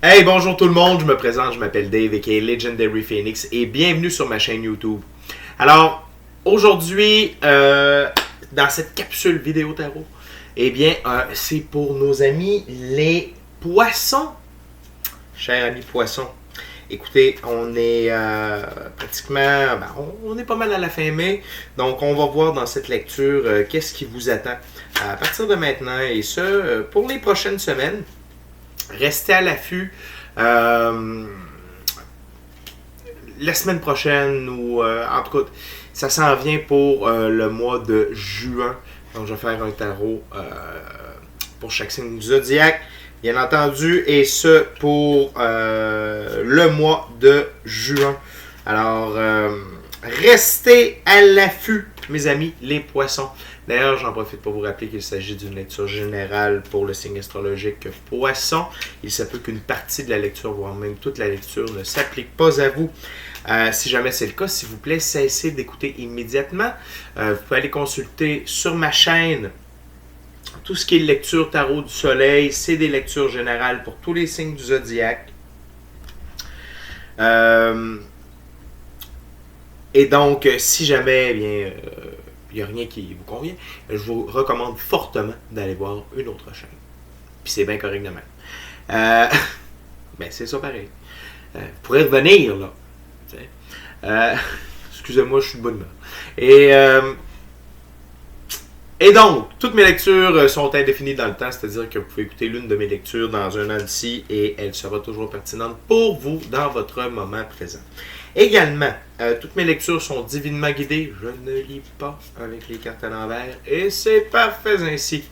Hey, bonjour tout le monde, je me présente, je m'appelle Dave aka Legendary Phoenix et bienvenue sur ma chaîne YouTube. Alors, aujourd'hui, dans cette capsule vidéo tarot, eh bien, c'est pour nos amis les poissons. Chers amis poissons, écoutez, on est pratiquement, on est pas mal à la fin mai, donc on va voir dans cette lecture qu'est-ce qui vous attend à partir de maintenant et ce, pour les prochaines semaines. Restez à l'affût. La semaine prochaine, ou en tout cas, ça s'en vient pour le mois de juin. Donc, je vais faire un tarot pour chaque signe du zodiaque, bien entendu, et ce pour le mois de juin. Alors, restez à l'affût, mes amis, les poissons. D'ailleurs, j'en profite pour vous rappeler qu'il s'agit d'une lecture générale pour le signe astrologique Poisson. Il se peut qu'une partie de la lecture, voire même toute la lecture, ne s'applique pas à vous. Si jamais c'est le cas, s'il vous plaît, cessez d'écouter immédiatement. Vous pouvez aller consulter sur ma chaîne tout ce qui est lecture tarot du soleil. C'est des lectures générales pour tous les signes du zodiaque. Et donc, si jamais, il n'y a rien qui vous convient, je vous recommande fortement d'aller voir une autre chaîne. Puis c'est bien correct de même. Ben c'est ça pareil. Vous pourrez revenir, là. Excusez-moi, je suis de bonne humeur. Et donc, toutes mes lectures sont indéfinies dans le temps, c'est-à-dire que vous pouvez écouter l'une de mes lectures dans un an d'ici et elle sera toujours pertinente pour vous dans votre moment présent. Également, toutes mes lectures sont divinement guidées. Je ne lis pas avec les cartes à l'envers et c'est parfait ainsi.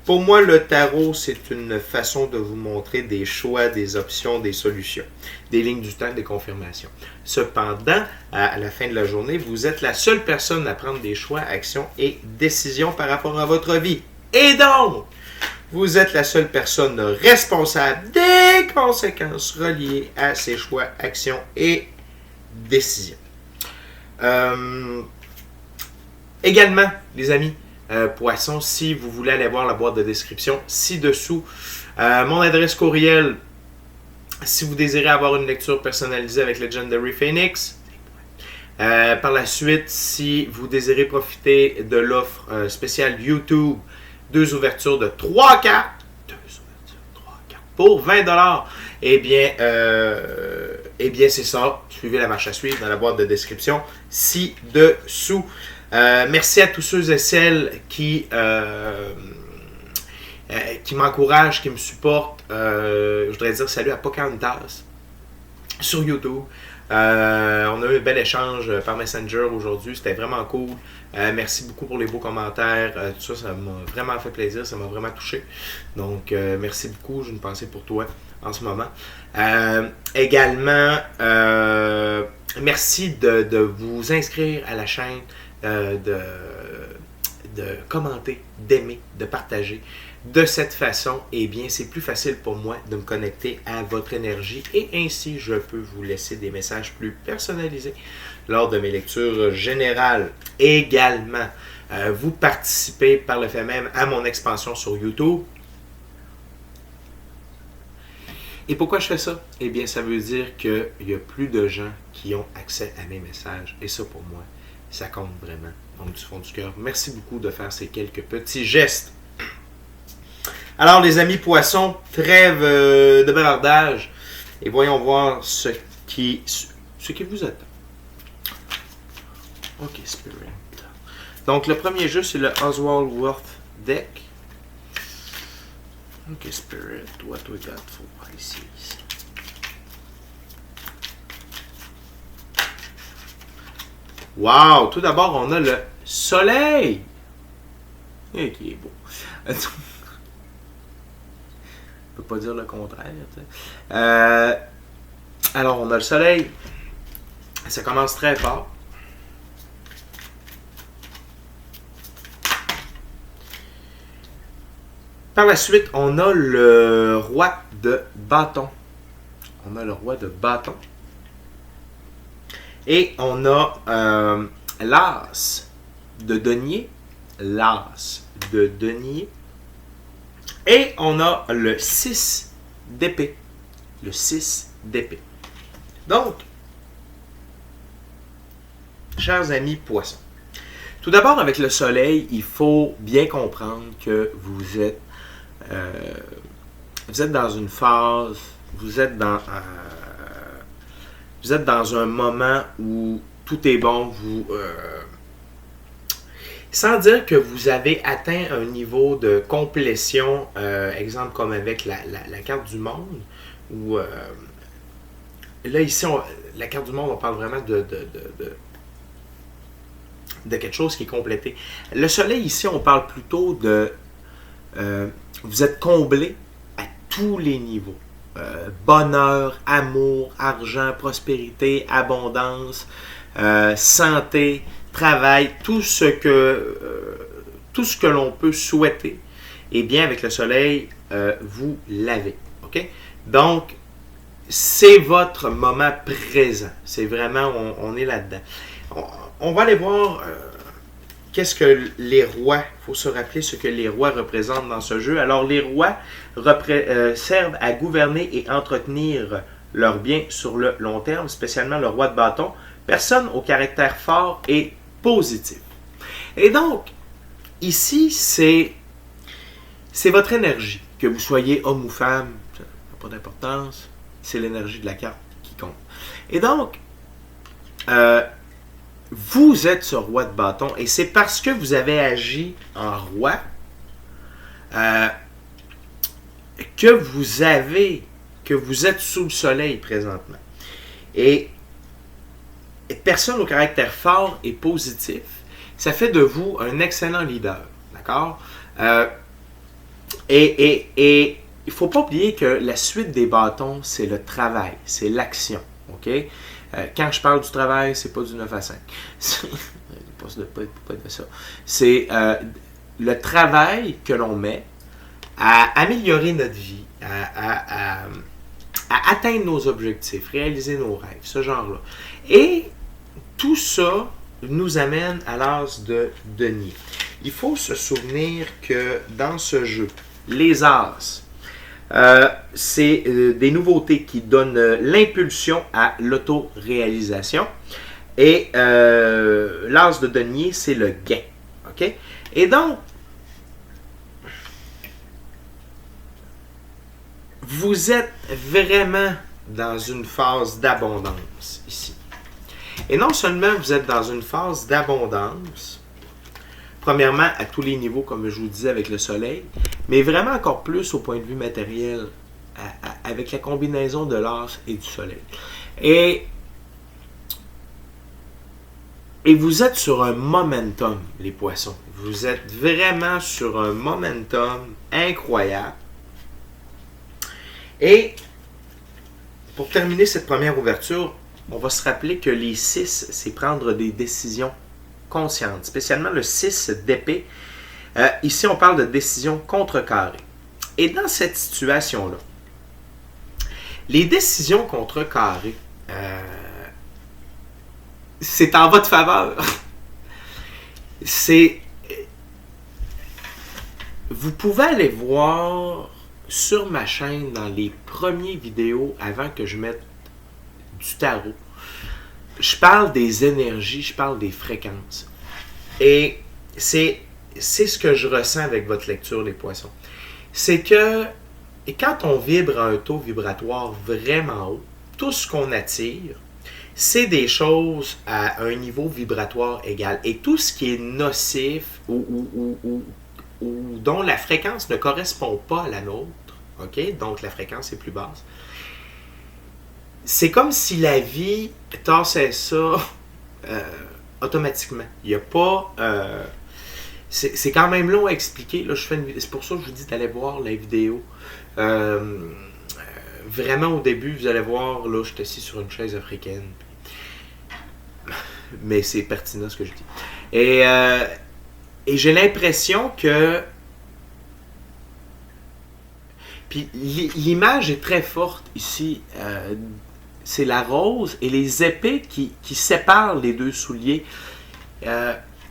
Pour moi, le tarot, c'est une façon de vous montrer des choix, des options, des solutions, des lignes du temps, des confirmations. Cependant, à la fin de la journée, vous êtes la seule personne à prendre des choix, actions et décisions par rapport à votre vie. Et donc, vous êtes la seule personne responsable des conséquences reliées à ces choix, actions et décisions. Également, les amis, Poisson, si vous voulez aller voir la boîte de description ci-dessous, mon adresse courriel, si vous désirez avoir une lecture personnalisée avec Legendary Phoenix. Par la suite, si vous désirez profiter de l'offre spéciale YouTube, 2 ouvertures de 3 cartes, pour 20$, eh bien, c'est ça. Suivez la marche à suivre dans la boîte de description ci-dessous. Merci à tous ceux et celles qui m'encouragent, qui me supportent. Je voudrais dire salut à Pocahontas sur YouTube. On a eu un bel échange par Messenger aujourd'hui. C'était vraiment cool. Merci beaucoup pour les beaux commentaires. Tout ça, ça m'a vraiment fait plaisir. Ça m'a vraiment touché. Donc, merci beaucoup. J'ai une pensée pour toi en ce moment. Également, merci de vous inscrire à la chaîne. De commenter, d'aimer, de partager. De cette façon, eh bien, c'est plus facile pour moi de me connecter à votre énergie et ainsi, je peux vous laisser des messages plus personnalisés lors de mes lectures générales. Également, vous participez par le fait même à mon expansion sur YouTube. Et pourquoi je fais ça? Eh bien, ça veut dire qu'il y a plus de gens qui ont accès à mes messages. Et ça, pour moi, ça compte vraiment. Donc, du fond du cœur, merci beaucoup de faire ces quelques petits gestes. Alors, les amis poissons, trêve de bavardage. Et voyons voir ce qui vous attend. Ok, Spirit. Donc, le premier jeu, c'est le Oswald Worth Deck. Ok, Spirit, what we got for Pisces? Wow! Tout d'abord, on a le soleil! Et qui est beau. Je peux pas dire le contraire. Alors, on a le soleil. Ça commence très fort. Par la suite, on a le roi de bâton. On a le roi de bâton. Et on a l'as de denier. L'as de denier. Et on a le 6 d'épée. le 6 d'épée. Donc, chers amis poissons, tout d'abord avec le soleil, il faut bien comprendre que vous êtes dans une phase, vous êtes dans un moment où tout est bon, sans dire que vous avez atteint un niveau de complétion, exemple comme avec la carte du monde, où là ici, la carte du monde, on parle vraiment de quelque chose qui est complété. Le soleil ici, on parle plutôt de vous êtes comblé à tous les niveaux. Bonheur, amour, argent, prospérité, abondance, santé, travail, tout ce que l'on peut souhaiter, eh bien avec le soleil, vous l'avez. OK? Donc, c'est votre moment présent. C'est vraiment, on est là-dedans. On va aller voir qu'est-ce que les rois, il faut se rappeler ce que les rois représentent dans ce jeu. Alors, les rois servent à gouverner et entretenir leurs biens sur le long terme, spécialement le roi de bâton, personne au caractère fort et positif. Et donc, ici, c'est votre énergie. Que vous soyez homme ou femme, ça n'a pas d'importance, c'est l'énergie de la carte qui compte. Et donc, vous êtes ce roi de bâton, et c'est parce que vous avez agi en roi que vous êtes sous le soleil présentement. Et personne au caractère fort et positif, ça fait de vous un excellent leader, d'accord? Et il ne faut pas oublier que la suite des bâtons, c'est le travail, c'est l'action, ok? Quand je parle du travail, c'est pas du 9 à 5. C'est pas de ça. C'est le travail que l'on met à améliorer notre vie, à atteindre nos objectifs, réaliser nos rêves, ce genre-là. Et tout ça nous amène à l'as de denier. Il faut se souvenir que dans ce jeu, les as, c'est des nouveautés qui donnent l'impulsion à l'autoréalisation. Et l'as de denier, c'est le gain. OK? Et donc, vous êtes vraiment dans une phase d'abondance ici. Et non seulement vous êtes dans une phase d'abondance, premièrement à tous les niveaux, comme je vous disais avec le soleil, mais vraiment encore plus au point de vue matériel, avec la combinaison de l'as et du soleil. Et vous êtes sur un momentum, les poissons. Vous êtes vraiment sur un momentum incroyable. Et pour terminer cette première ouverture, on va se rappeler que les 6, c'est prendre des décisions conscientes, spécialement le 6 d'épée. Ici, on parle de décisions contrecarrées. Et dans cette situation-là, les décisions contrecarrées, c'est en votre faveur. Vous pouvez aller voir sur ma chaîne dans les premières vidéos avant que je mette du tarot. Je parle des énergies, je parle des fréquences. Et c'est ce que je ressens avec votre lecture, les poissons. C'est que quand on vibre à un taux vibratoire vraiment haut, tout ce qu'on attire, c'est des choses à un niveau vibratoire égal. Et tout ce qui est nocif ou dont la fréquence ne correspond pas à la nôtre, ok, donc la fréquence est plus basse, c'est comme si la vie tassait ça automatiquement. Il n'y a pas... c'est quand même long à expliquer. Là, c'est pour ça que je vous dis d'aller voir la vidéo. Vraiment, au début, vous allez voir, là, je suis assis sur une chaise africaine. Mais c'est pertinent ce que je dis. Et j'ai l'impression que... Puis l'image est très forte ici. C'est la rose et les épées qui séparent les deux souliers.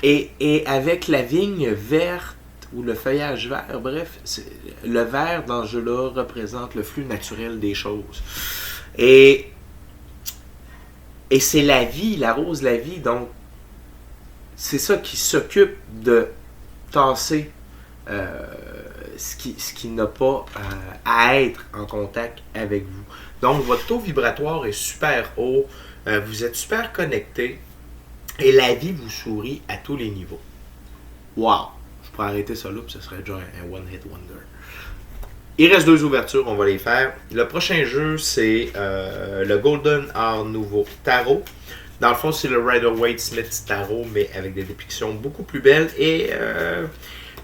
Et avec la vigne verte ou le feuillage vert. Bref, le vert dans ce jeu-là représente le flux naturel des choses. Et c'est la vie, la rose, la vie. Donc, c'est ça qui s'occupe de tasser ce qui n'a pas à être en contact avec vous. Donc, votre taux vibratoire est super haut, vous êtes super connecté et la vie vous sourit à tous les niveaux. Wow! Je pourrais arrêter ça là, puis ce serait déjà un one-hit wonder. Il reste 2 ouvertures, on va les faire. Le prochain jeu, c'est le Golden Art Nouveau Tarot. Dans le fond, c'est le Rider-Waite-Smith Tarot, mais avec des dépictions beaucoup plus belles et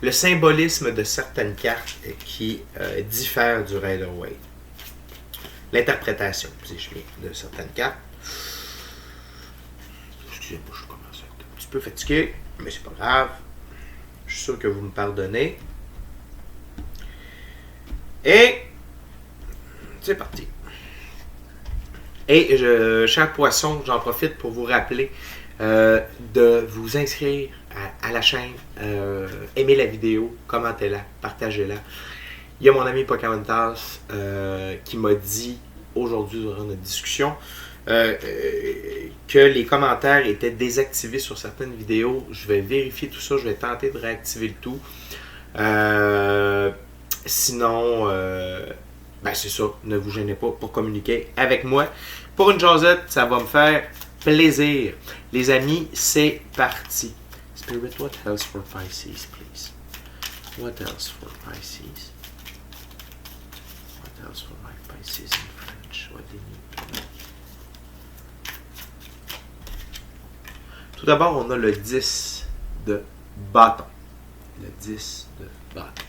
le symbolisme de certaines cartes qui diffèrent du Rider-Waite. L'interprétation, si je mets, de certaines cartes. Excusez-moi, je commence à être un petit peu fatigué, mais c'est pas grave. Je suis sûr que vous me pardonnez. Et c'est parti. Et cher poisson, j'en profite pour vous rappeler de vous inscrire à la chaîne, aimer la vidéo, commentez-la, partagez-la. Il y a mon ami Pocahontas qui m'a dit aujourd'hui durant notre discussion que les commentaires étaient désactivés sur certaines vidéos. Je vais vérifier tout ça, je vais tenter de réactiver le tout. Sinon, ben c'est ça, ne vous gênez pas pour communiquer avec moi. Pour une jasette, ça va me faire plaisir. Les amis, c'est parti. Spirit, what else for Pisces, please? What else for Pisces? What else for my Pisces in French? What they need to know? Tout d'abord, on a le 10 de bâton. Le 10 de bâton.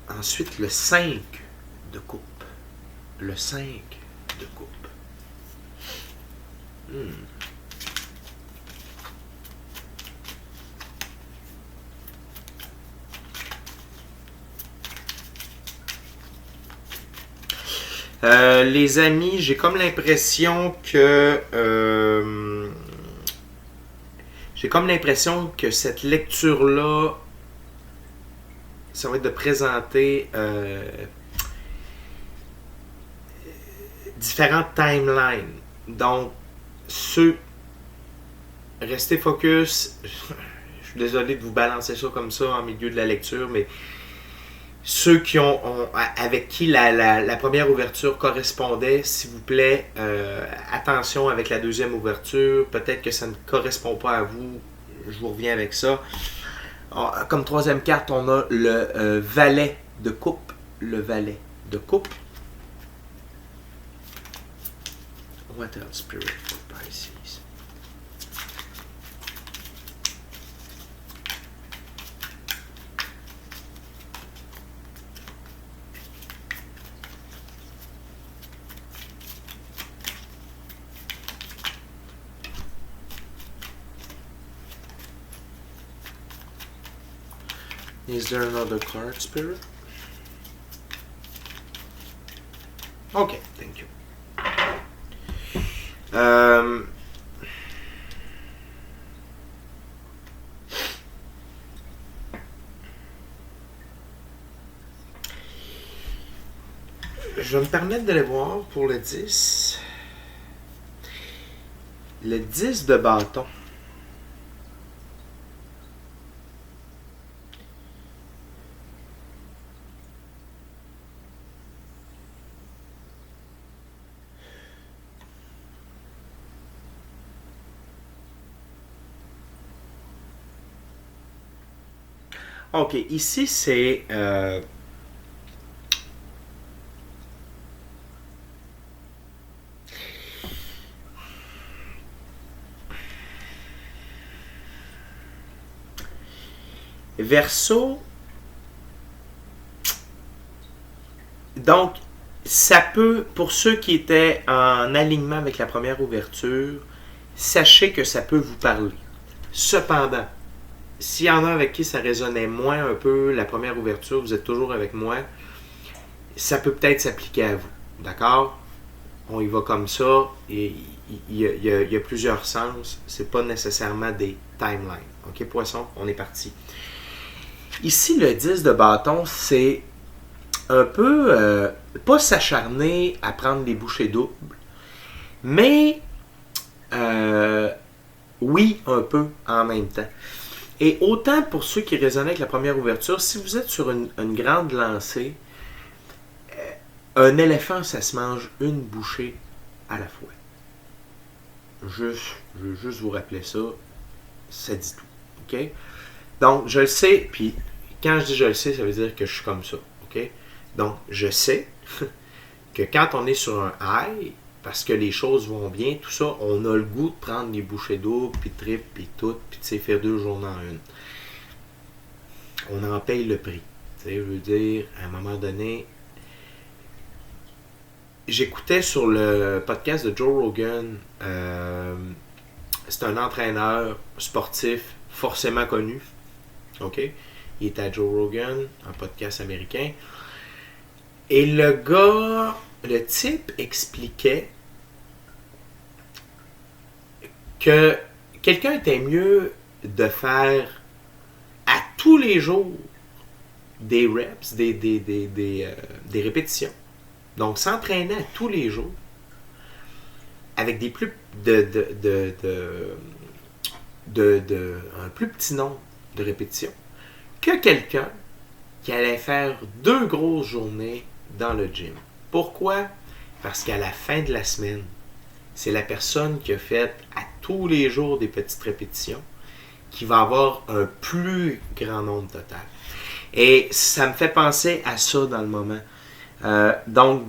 Ensuite, le 5 de coupe. Le 5 de coupe. Les amis, j'ai comme l'impression que cette lecture-là, ça va être de présenter différentes timelines. Donc, restez focus. Je suis désolé de vous balancer ça comme ça en milieu de la lecture, mais ceux qui avec qui la première ouverture correspondait, s'il vous plaît, attention avec la deuxième ouverture. Peut-être que ça ne correspond pas à vous. Je vous reviens avec ça. Comme troisième carte, on a le valet de coupe. Le valet de coupe. What else, Spirit, for Pisces? Is there another card, Spirit? Okay, thank you. Je vais me permettre d'aller voir pour le 10. Le 10 de bâton. Ok, ici c'est Verseau. Donc, ça peut, pour ceux qui étaient en alignement avec la première ouverture, sachez que ça peut vous parler. Cependant, s'il y en a avec qui ça résonnait moins un peu, la première ouverture, vous êtes toujours avec moi, ça peut peut-être s'appliquer à vous. D'accord? On y va comme ça. Et il y a plusieurs sens. C'est pas nécessairement des timelines. OK, poisson, on est parti. Ici, le 10 de bâton, c'est un peu, pas s'acharner à prendre des bouchées doubles, mais oui, un peu en même temps. Et autant pour ceux qui résonnaient avec la première ouverture, si vous êtes sur une grande lancée, un éléphant, ça se mange une bouchée à la fois. Je veux juste vous rappeler ça, ça dit tout. OK? Donc, je le sais, puis quand je dis je le sais, ça veut dire que je suis comme ça. OK? Donc, je sais que quand on est sur un high, parce que les choses vont bien, tout ça, on a le goût de prendre des bouchées d'eau, puis trip, puis tout, puis tu sais, faire 2 journées en une. On en paye le prix. Tu sais, je veux dire, à un moment donné, j'écoutais sur le podcast de Joe Rogan, c'est un entraîneur sportif forcément connu. OK? Il est à Joe Rogan, un podcast américain. Et le type expliquait que quelqu'un était mieux de faire à tous les jours des reps, des répétitions. Donc, s'entraîner à tous les jours avec des plus un plus petit nombre de répétitions que quelqu'un qui allait faire 2 grosses journées dans le gym. Pourquoi? Parce qu'à la fin de la semaine, c'est la personne qui a fait à tous les jours des petites répétitions qui va avoir un plus grand nombre total. Et ça me fait penser à ça dans le moment. Donc,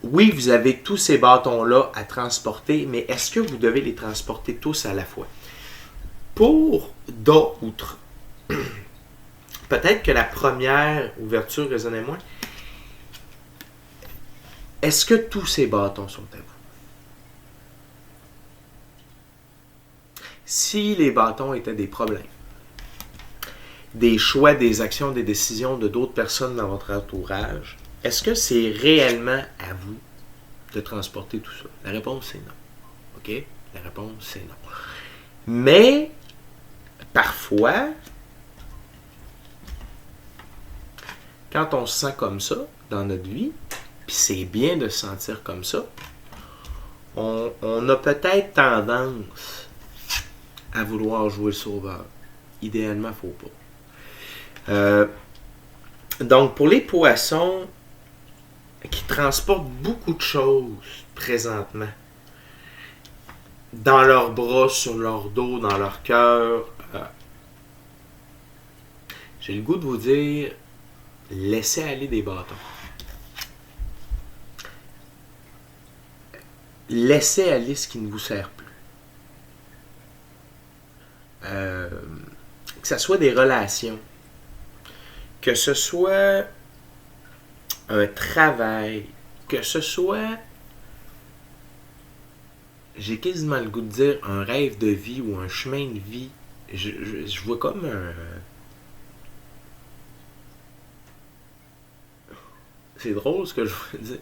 oui, vous avez tous ces bâtons-là à transporter, mais est-ce que vous devez les transporter tous à la fois? Pour d'autres, peut-être que la première ouverture résonnait moins. Est-ce que tous ces bâtons sont à vous? Si les bâtons étaient des problèmes, des choix, des actions, des décisions de d'autres personnes dans votre entourage, est-ce que c'est réellement à vous de transporter tout ça? La réponse, c'est non. OK? La réponse, c'est non. Mais, parfois, quand on se sent comme ça dans notre vie, puis c'est bien de se sentir comme ça, on a peut-être tendance à vouloir jouer le sauveur. Idéalement, il ne faut pas. Donc, pour les poissons qui transportent beaucoup de choses présentement, dans leurs bras, sur leur dos, dans leur cœur, j'ai le goût de vous dire, laissez aller des bâtons. Laissez aller ce qui ne vous sert plus. Que ce soit des relations, que ce soit un travail, que ce soit, j'ai quasiment le goût de dire, un rêve de vie ou un chemin de vie. Je vois comme un... C'est drôle ce que je veux dire.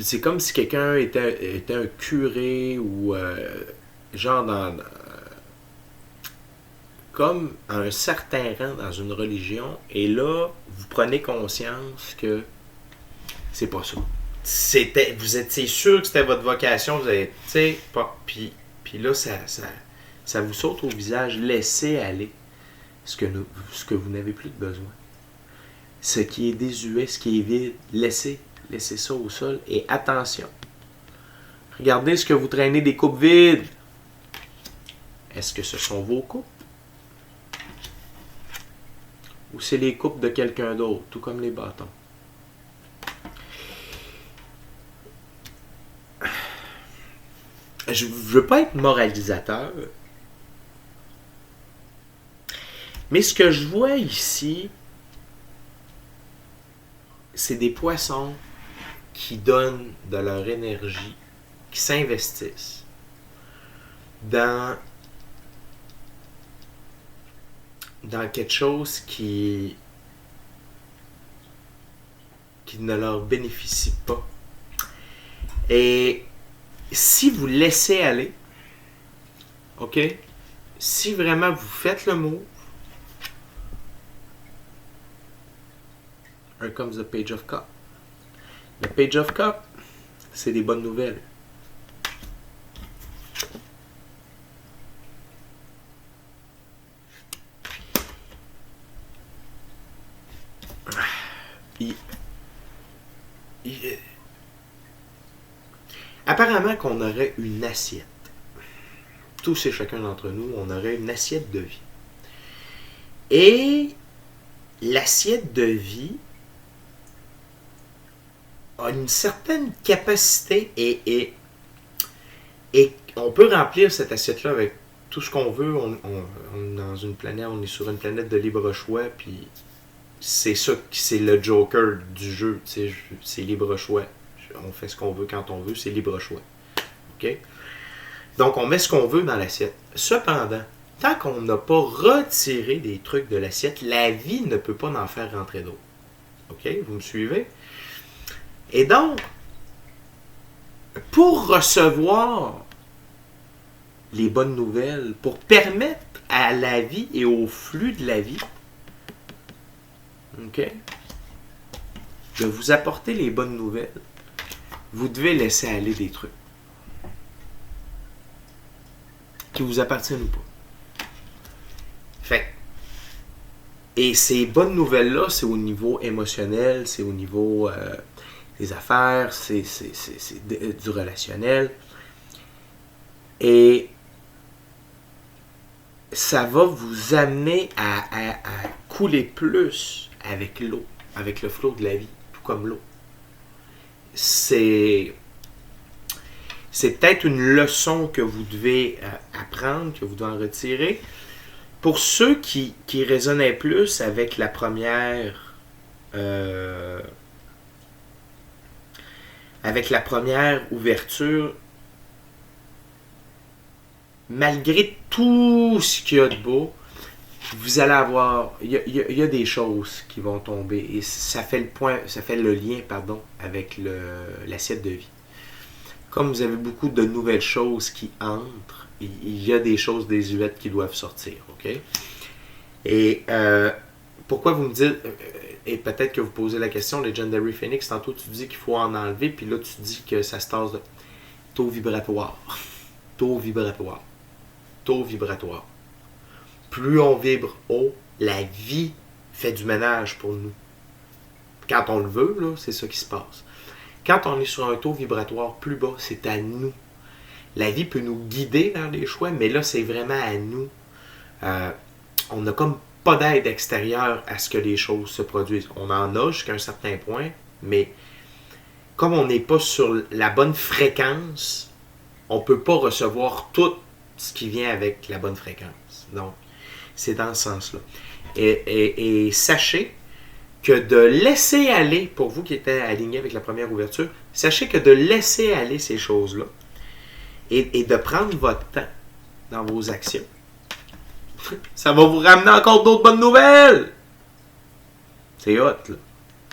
C'est comme si quelqu'un était un curé ou genre comme à un certain rang dans une religion, et là, vous prenez conscience que c'est pas ça. Vous étiez sûr que c'était votre vocation, vous avez, tu sais, puis là, ça vous saute au visage. Laissez aller ce que vous n'avez plus de besoin. Ce qui est désuet, ce qui est vide, laissez ça au sol. Et attention, regardez ce que vous traînez des coupes vides. Est-ce que ce sont vos coupes? Ou c'est les coupes de quelqu'un d'autre, tout comme les bâtons? Je ne veux pas être moralisateur, mais ce que je vois ici, c'est des poissons qui donnent de leur énergie, qui s'investissent dans quelque chose qui ne leur bénéficie pas. Et si vous laissez aller, OK? Si vraiment vous faites le move, here comes the Page of Cup. Le Page of Cup, c'est des bonnes nouvelles. Apparemment qu'on aurait une assiette. Tous et chacun d'entre nous, on aurait une assiette de vie. Et l'assiette de vie a une certaine capacité et on peut remplir cette assiette-là avec tout ce qu'on veut. On est dans une planète, on est sur une planète de libre choix, puis c'est ça, c'est le Joker du jeu, c'est libre choix. On fait ce qu'on veut quand on veut, c'est libre choix. OK? Donc, on met ce qu'on veut dans l'assiette. Cependant, tant qu'on n'a pas retiré des trucs de l'assiette, la vie ne peut pas en faire rentrer d'autres. OK? Vous me suivez? Et donc, pour recevoir les bonnes nouvelles, pour permettre à la vie et au flux de la vie, OK, de vous apporter les bonnes nouvelles, vous devez laisser aller des trucs qui vous appartiennent ou pas. Fait. Et ces bonnes nouvelles-là, c'est au niveau émotionnel, c'est au niveau des affaires, c'est du relationnel. Et ça va vous amener à couler plus avec l'eau, avec le flot de la vie, tout comme l'eau. C'est peut-être une leçon que vous devez apprendre, que vous devez en retirer. Pour ceux qui résonnaient plus avec la première ouverture, malgré tout ce qu'il y a de beau, vous allez avoir, il y a des choses qui vont tomber et ça fait le lien, avec l'assiette de vie. Comme vous avez beaucoup de nouvelles choses qui entrent, il y a des choses désuètes qui doivent sortir, OK? Et pourquoi vous me dites, et peut-être que vous posez la question, Legendary Phoenix, tantôt tu dis qu'il faut en enlever, puis là tu dis que ça se tasse de taux vibratoire. Taux vibratoire. Taux vibratoire. Plus on vibre haut, la vie fait du ménage pour nous. Quand on le veut, là, c'est ça qui se passe. Quand on est sur un taux vibratoire plus bas, c'est à nous. La vie peut nous guider dans les choix, mais là, c'est vraiment à nous. On n'a comme pas d'aide extérieure à ce que les choses se produisent. On en a jusqu'à un certain point, mais comme on n'est pas sur la bonne fréquence, on ne peut pas recevoir tout ce qui vient avec la bonne fréquence. Donc, c'est dans ce sens-là. Et sachez que de laisser aller, pour vous qui étiez alignés avec la première ouverture, sachez que de laisser aller ces choses-là et de prendre votre temps dans vos actions, ça va vous ramener encore d'autres bonnes nouvelles. C'est hot, là.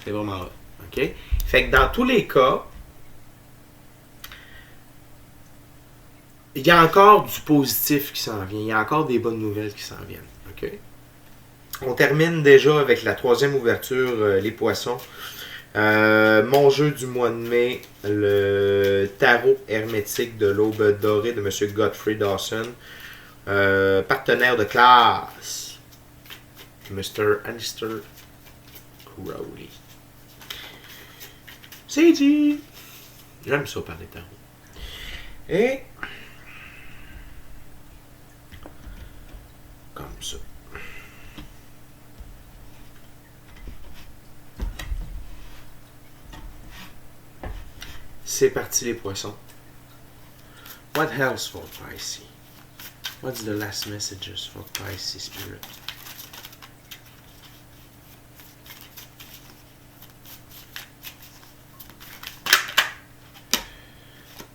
C'est vraiment hot. OK? Fait que dans tous les cas, il y a encore du positif qui s'en vient. Il y a encore des bonnes nouvelles qui s'en viennent. OK? On termine déjà avec la troisième ouverture, les poissons. Mon jeu du mois de mai, le tarot hermétique de l'aube dorée de M. Godfrey Dawson. Partenaire de classe, Mr. Alistair Crowley. C'est dit. J'aime ça parler tarot. Et comme ça. C'est parti les poissons. What else for Pisces? What's the last messages for Pisces Spirit?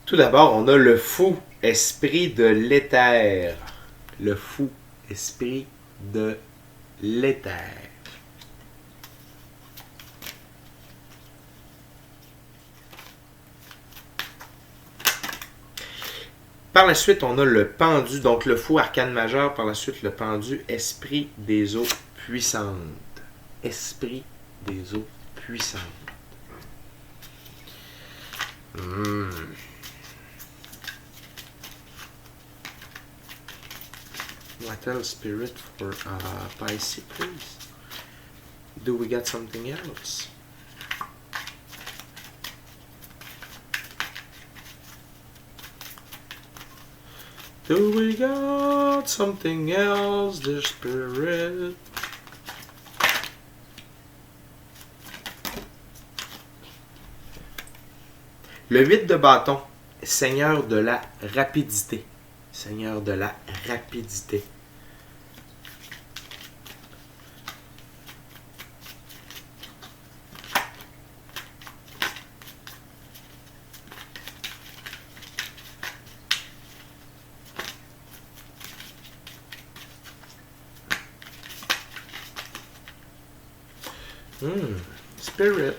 Tout d'abord, on a le fou esprit de l'éther. Le fou esprit de l'éther. Par la suite, on a le pendu, donc le fou arcane majeur. Par la suite, le pendu, esprit des eaux puissantes. Esprit des eaux puissantes. What else, Spirit, for Pisces, please? Do we got something else? Do we got something else, dear Spirit? Le 8 de bâton, Seigneur de la rapidité. Seigneur de la rapidité. Spirit,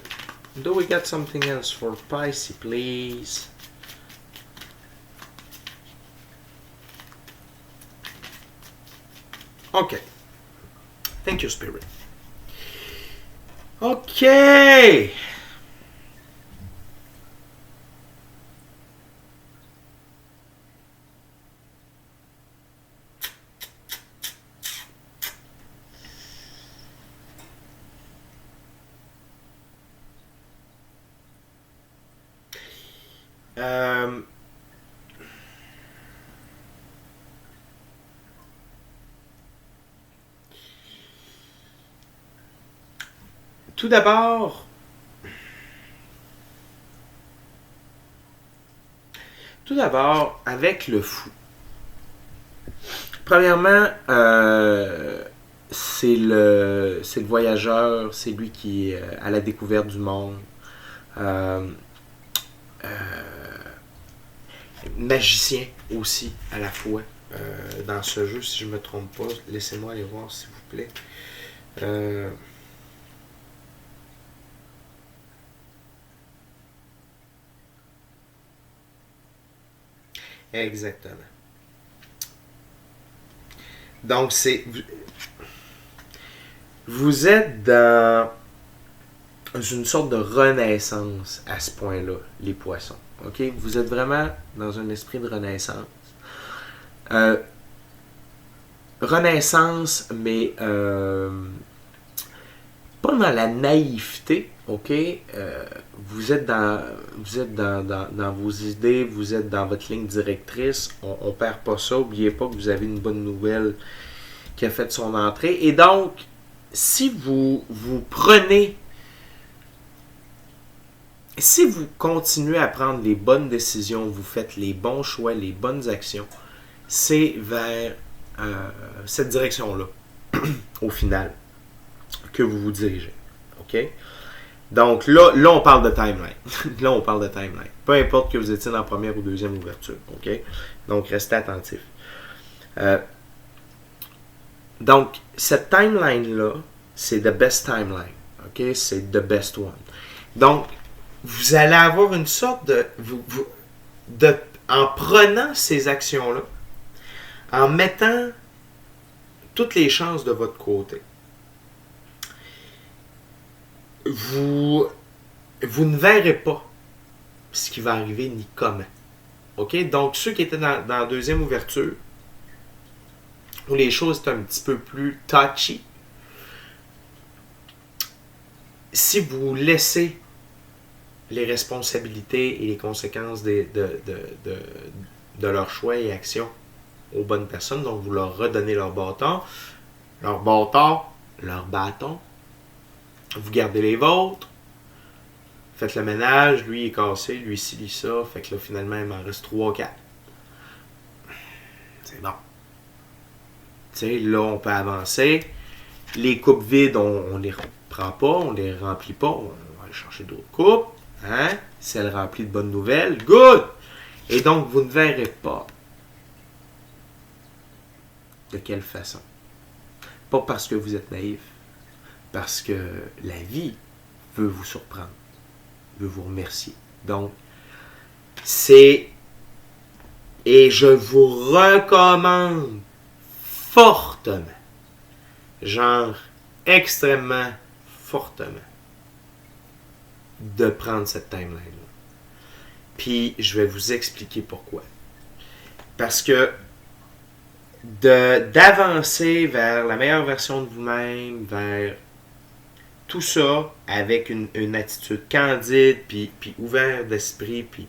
do we got something else for Pisces, please? Okay. Thank you, Spirit. Okay. Tout d'abord, avec le fou. Premièrement, c'est le voyageur, c'est lui qui est à la découverte du monde. Magicien aussi, à la fois, dans ce jeu, si je ne me trompe pas. Laissez-moi aller voir, s'il vous plaît. Exactement. Donc, vous êtes dans une sorte de renaissance à ce point-là, les poissons. OK? Vous êtes vraiment dans un esprit de renaissance. Renaissance, mais pas dans la naïveté, OK? Vous êtes dans vos idées, vous êtes dans votre ligne directrice. On ne perd pas ça. N'oubliez pas que vous avez une bonne nouvelle qui a fait son entrée. Et donc, si vous prenez... Si vous continuez à prendre les bonnes décisions, vous faites les bons choix, les bonnes actions, c'est vers cette direction-là, au final, que vous vous dirigez. OK? Donc là, on parle de timeline. Là, on parle de timeline. Peu importe que vous étiez dans la première ou deuxième ouverture. OK? Donc, restez attentifs. Donc, cette timeline-là, c'est the best timeline. OK? C'est the best one. Donc, vous allez avoir une sorte de en prenant ces actions-là, en mettant toutes les chances de votre côté, vous ne verrez pas ce qui va arriver ni comment. OK? Donc, ceux qui étaient dans la deuxième ouverture, où les choses étaient un petit peu plus touchy, si vous laissez les responsabilités et les conséquences de leurs choix et actions aux bonnes personnes, donc vous leur redonnez leur bâton, vous gardez les vôtres, faites le ménage, lui il est cassé, lui ci, lui ça, fait que là finalement il m'en reste 3-4. C'est bon. Tu sais, là on peut avancer. Les coupes vides, on les reprend pas, on les remplit pas, on va aller chercher d'autres coupes. Hein? Si elle remplit de bonnes nouvelles, good! Et donc, vous ne verrez pas de quelle façon. Pas parce que vous êtes naïf, parce que la vie veut vous surprendre, veut vous remercier. Donc, c'est Et je vous recommande fortement, genre extrêmement fortement, de prendre cette timeline-là. Puis je vais vous expliquer pourquoi. Parce que d'avancer vers la meilleure version de vous-même, vers tout ça avec une attitude candide, puis ouverte d'esprit, puis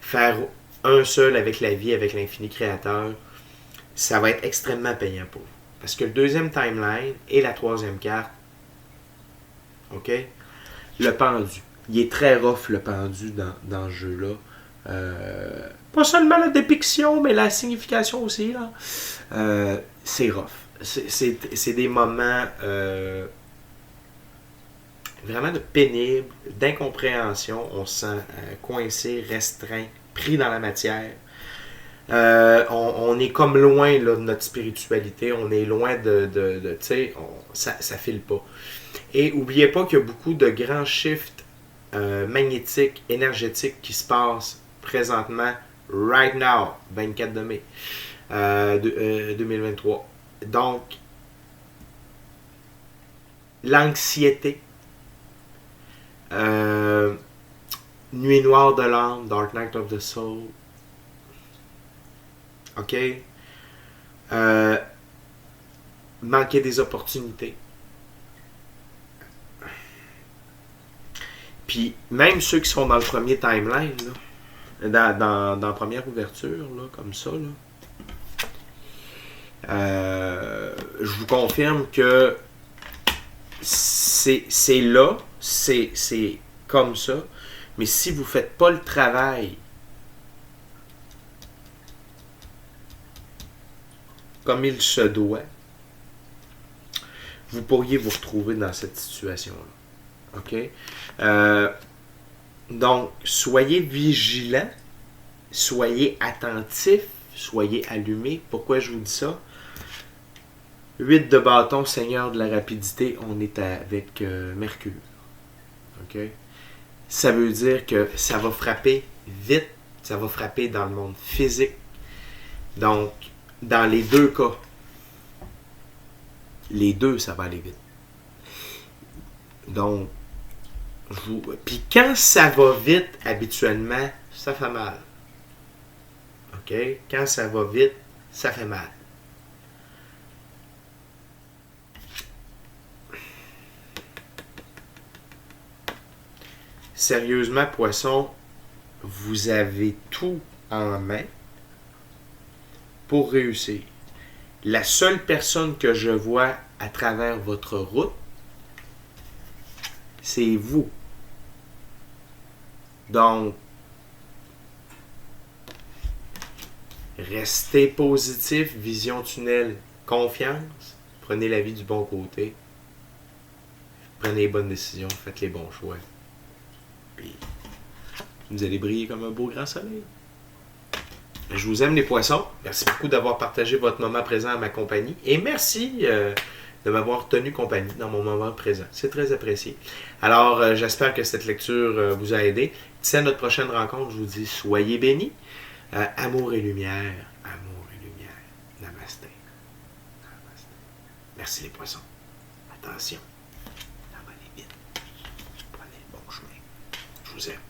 faire un seul avec la vie, avec l'infini créateur, ça va être extrêmement payant pour vous. Parce que le deuxième timeline et la troisième carte, OK? Le pendu. Il est très rough, le pendu, dans ce jeu-là. Pas seulement la dépiction, mais la signification aussi, là. C'est rough. C'est des moments vraiment de pénible, d'incompréhension. On se sent coincé, restreint, pris dans la matière. On est comme loin là, de notre spiritualité. On est loin de tu sais, ça file pas. Et n'oubliez pas qu'il y a beaucoup de grands shifts magnétiques, énergétiques qui se passent présentement, right now, 24 de mai 2023. Donc, l'anxiété, Nuit noire de l'âme, Dark Night of the Soul, OK? Manquer des opportunités. Puis même ceux qui sont dans le premier timeline, là, dans la première ouverture, là, comme ça, là, je vous confirme que c'est là, c'est comme ça, mais si vous ne faites pas le travail comme il se doit, vous pourriez vous retrouver dans cette situation-là. OK? Donc, soyez vigilants, soyez attentifs, soyez allumés. Pourquoi je vous dis ça? 8 de bâton, Seigneur de la rapidité, on est avec Mercure. OK? Ça veut dire que ça va frapper vite, ça va frapper dans le monde physique. Donc, dans les deux cas, les deux, ça va aller vite. Donc, puis quand ça va vite, habituellement, ça fait mal. OK? Quand ça va vite, ça fait mal. Sérieusement, poisson, vous avez tout en main pour réussir. La seule personne que je vois à travers votre route, c'est vous. Donc, restez positif, vision tunnel, confiance, prenez la vie du bon côté, prenez les bonnes décisions, faites les bons choix. Puis, vous allez briller comme un beau grand soleil. Je vous aime les poissons. Merci beaucoup d'avoir partagé votre moment présent à ma compagnie. Et merci de m'avoir tenu compagnie dans mon moment présent. C'est très apprécié. Alors, j'espère que cette lecture vous a aidé. D'ici à notre prochaine rencontre, je vous dis soyez bénis. Amour et lumière. Amour et lumière. Namasté. Namasté. Merci les poissons. Attention. Ça va aller vite. Prenez le bon chemin. Je vous aime.